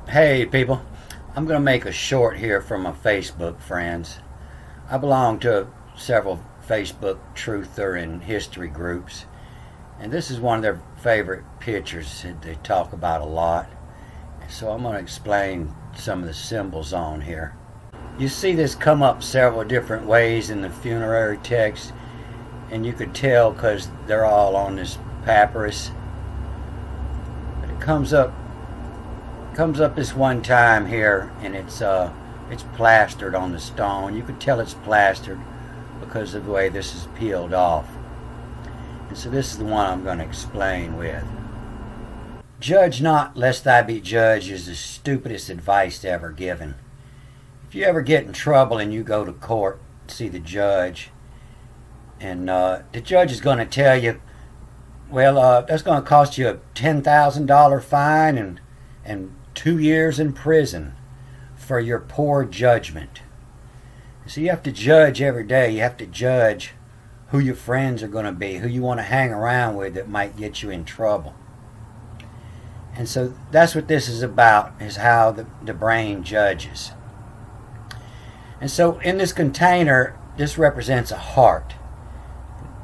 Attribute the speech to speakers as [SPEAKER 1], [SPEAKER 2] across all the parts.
[SPEAKER 1] Hey people, I'm going to make a short here for my Facebook friends. I belong to several Facebook truther and history groups, and this is one of their favorite pictures that they talk about a lot. So I'm going to explain some of the symbols on here. You see this come up several different ways in the funerary text, and you could tell because they're all on this papyrus. But it comes up this one time here, and it's plastered on the stone. You could tell it's plastered because of the way this is peeled off. And so this is the one I'm going to explain with. Judge not lest thy be judged is the stupidest advice ever given. If you ever get in trouble and you go to court to see the judge, and the judge is going to tell you, well, that's going to cost you a $10,000 fine and 2 years in prison for your poor judgment. So you have to judge every day. You have to judge who your friends are going to be, who you want to hang around with that might get you in trouble. And so that's what this is about, is how the brain judges. And so in this container, this represents a heart.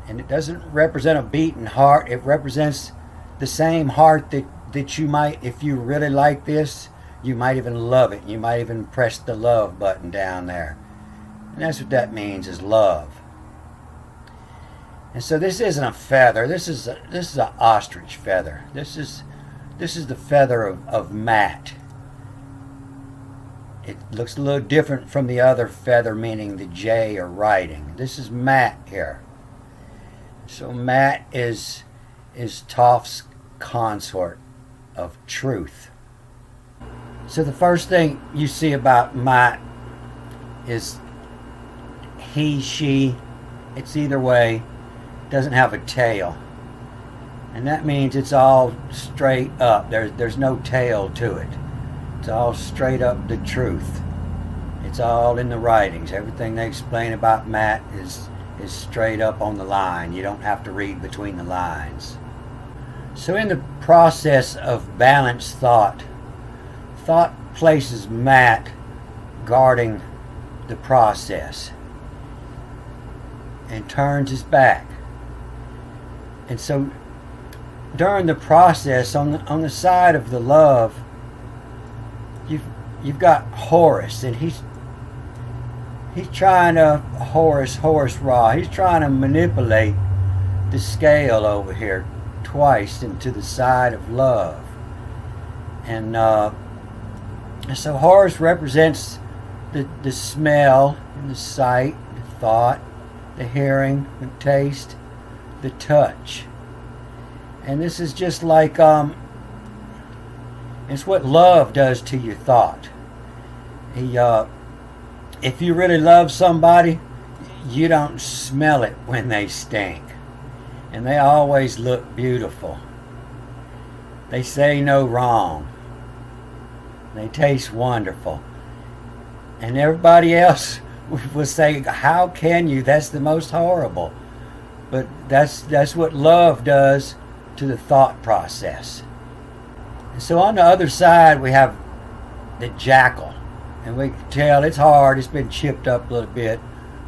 [SPEAKER 1] And it doesn't represent a beating heart. It represents the same heart that you might, if you really like this, you might even love it. You might even press the love button down there. And that's what that means, is love. And so this isn't a feather. This is an ostrich feather. This is the feather of Matt. It looks a little different from the other feather, meaning the J or writing. This is Matt here. So Matt is Toph's consort of truth. So the first thing you see about Matt is he, she, it's either way, doesn't have a tail. And that means it's all straight up. There's no tail to it. It's all straight up the truth. It's all in the writings. Everything they explain about Matt is straight up on the line. You don't have to read between the lines. So in the process of balanced thought places Matt guarding the process and turns his back. And so during the process, on the side of the love, you've got Horus, and he's trying to Horus Ra. He's trying to manipulate the scale over here twice into the side of love. And so Horus represents the smell and the sight, the thought, the hearing, the taste, the touch. And this is just like it's what love does to your thought. If you really love somebody, you don't smell it when they stink. And they always look beautiful. They say no wrong. They taste wonderful. And everybody else will say, how can you? That's the most horrible. But that's what love does to the thought process. And so on the other side we have the jackal. And we can tell it's hard, it's been chipped up a little bit,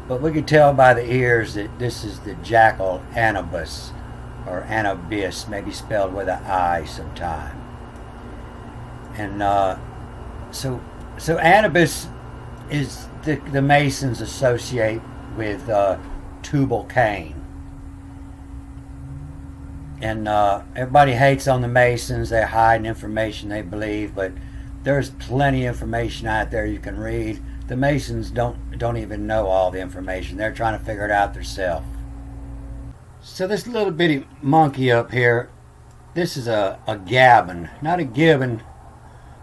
[SPEAKER 1] but we can tell by the ears that this is the jackal Anubis, or Anubis, maybe spelled with an I sometime. And so Anubis is the Masons associate with Tubal Cain. And everybody hates on the Masons. They're hiding information they believe, but there's plenty of information out there you can read. The Masons don't even know all the information. They're trying to figure it out themselves. So this little bitty monkey up here, this is a gabbin, not a gibbon.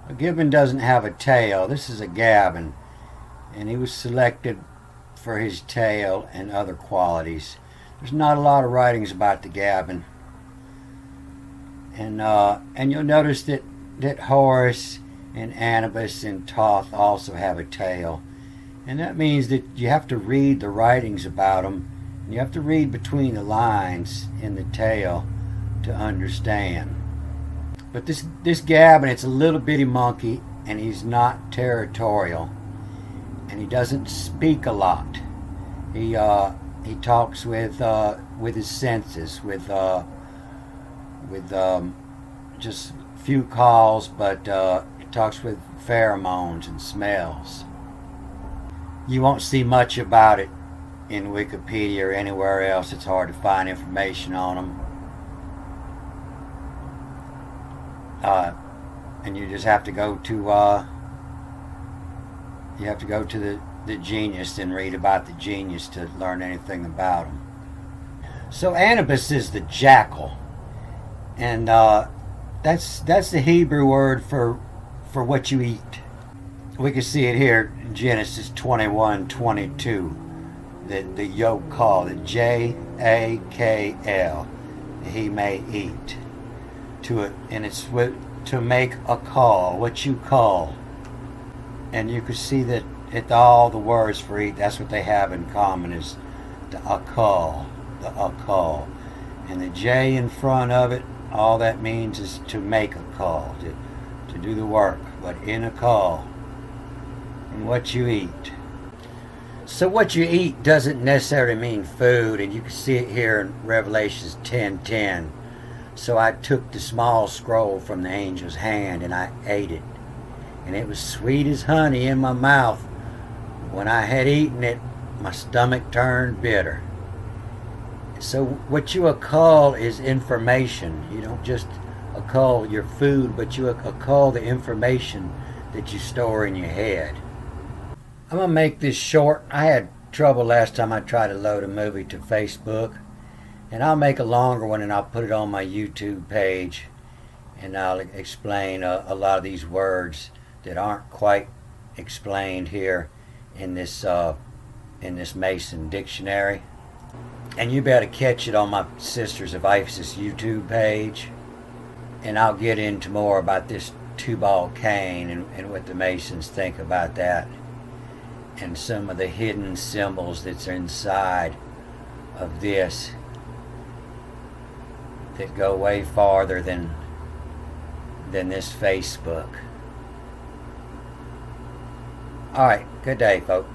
[SPEAKER 1] A gibbon doesn't have a tail. This is a gabbin, and he was selected for his tail and other qualities. There's not a lot of writings about the gabbin. And you'll notice that Horus and Anubis and Thoth also have a tail. And that means that you have to read the writings about them. And you have to read between the lines in the tail to understand. But this gabbin, it's a little bitty monkey, and he's not territorial, and he doesn't speak a lot. He talks with his senses, with just few calls, but he talks with pheromones and smells. You won't see much about it in Wikipedia or anywhere else. It's hard to find information on them. And you just have to go to the genius and read about the genius to learn anything about him. So Anubis is the jackal, and that's the Hebrew word for what you eat. We can see it here in Genesis 21:22. The Yokal, the Jakl, he may eat. And it's to make a call, what you call. And you can see that all the words for eat, that's what they have in common, is the akal, the akal. And the J in front of it, all that means is to make a call, to do the work, but in a call. And what you eat. So what you eat doesn't necessarily mean food, and you can see it here in Revelations 10:10. So I took the small scroll from the angel's hand and I ate it. And it was sweet as honey in my mouth. When I had eaten it, my stomach turned bitter. So what you call is information. You don't just call your food, but you call the information that you store in your head. I'm going to make this short. I had trouble last time I tried to load a movie to Facebook. And I'll make a longer one and I'll put it on my YouTube page. And I'll explain a lot of these words that aren't quite explained here in this Mason dictionary. And you better catch it on my Sisters of Isis YouTube page. And I'll get into more about this Tubal Cain and what the Masons think about that. And some of the hidden symbols that's inside of this that go way farther than this Facebook. All right, good day, folks.